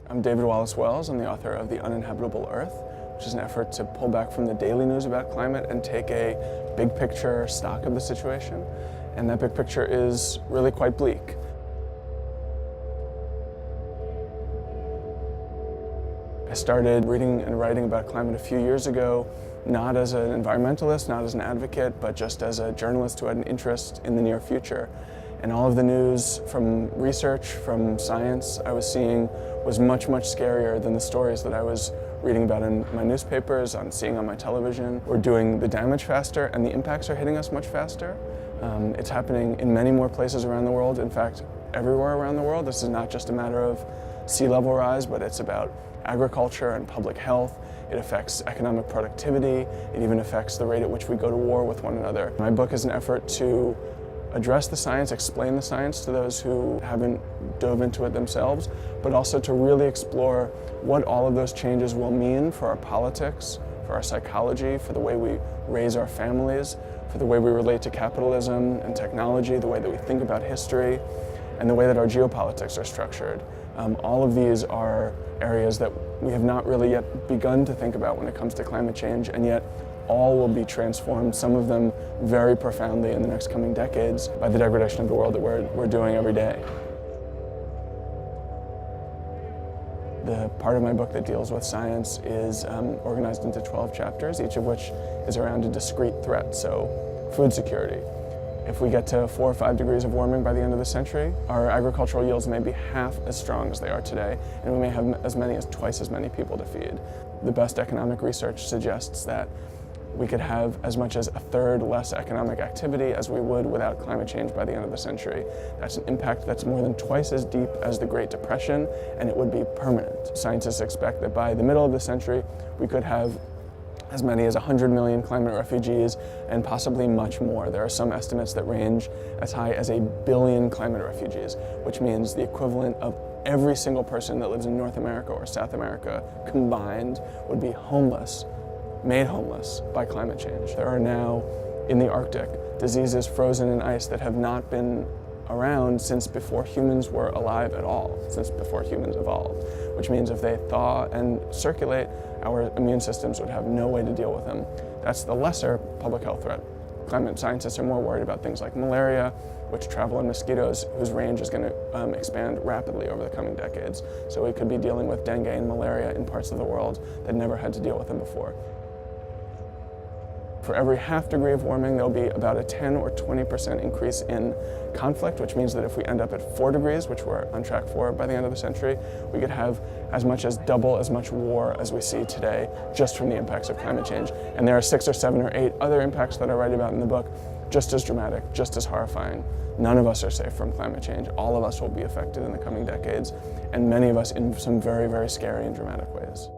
I'm David Wallace-Wells. I'm the author of The Uninhabitable Earth, which is an effort to pull back from the daily news about climate and take a big picture stock of the situation. And that big picture is really quite bleak. I started reading and writing about climate a few years ago, not as an environmentalist, not as an advocate, but just as a journalist who had an interest in the near future. And all of the news from research, from science I was seeing was much, much scarier than the stories that I was reading about in my newspapers, seeing on my television. We're doing the damage faster and the impacts are hitting us much faster. It's happening in many more places around the world. In fact, everywhere around the world. This is not just a matter of sea level rise, but it's about agriculture and public health. It affects economic productivity. It even affects the rate at which we go to war with one another. My book is an effort to address the science, explain the science to those who haven't dove into it themselves, but also to really explore what all of those changes will mean for our politics, for our psychology, for the way we raise our families, for the way we relate to capitalism and technology, the way that we think about history, and the way that our geopolitics are structured. All of these are areas that we have not really yet begun to think about when it comes to climate change, and yet all will be transformed, some of them very profoundly in the next coming decades, by the degradation of the world that we're doing every day. The part of my book that deals with science is organized into 12 chapters, each of which is around a discrete threat, so food security. If we get to 4 or 5 degrees of warming by the end of the century, our agricultural yields may be half as strong as they are today, and we may have as many as twice as many people to feed. The best economic research suggests that we could have as much as 1/3 less economic activity as we would without climate change by the end of the century. That's an impact that's more than twice as deep as the Great Depression, and it would be permanent. Scientists expect that by the middle of the century, we could have as many as 100 million climate refugees and possibly much more. There are some estimates that range as high as 1 billion climate refugees, which means the equivalent of every single person that lives in North America or South America combined would be homeless, made homeless by climate change. There are now, in the Arctic, diseases frozen in ice that have not been around since before humans were alive at all, since before humans evolved, which means if they thaw and circulate, our immune systems would have no way to deal with them. That's the lesser public health threat. Climate scientists are more worried about things like malaria, which travel in mosquitoes, whose range is going to expand rapidly over the coming decades. So we could be dealing with dengue and malaria in parts of the world that never had to deal with them before. For every half degree of warming, there'll be about a 10 or 20% increase in conflict, which means that if we end up at 4 degrees, which we're on track for by the end of the century, we could have as much as double as much war as we see today just from the impacts of climate change. And there are 6 or 7 or 8 other impacts that I write about in the book, just as dramatic, just as horrifying. None of us are safe from climate change. All of us will be affected in the coming decades, and many of us in some very, very scary and dramatic ways.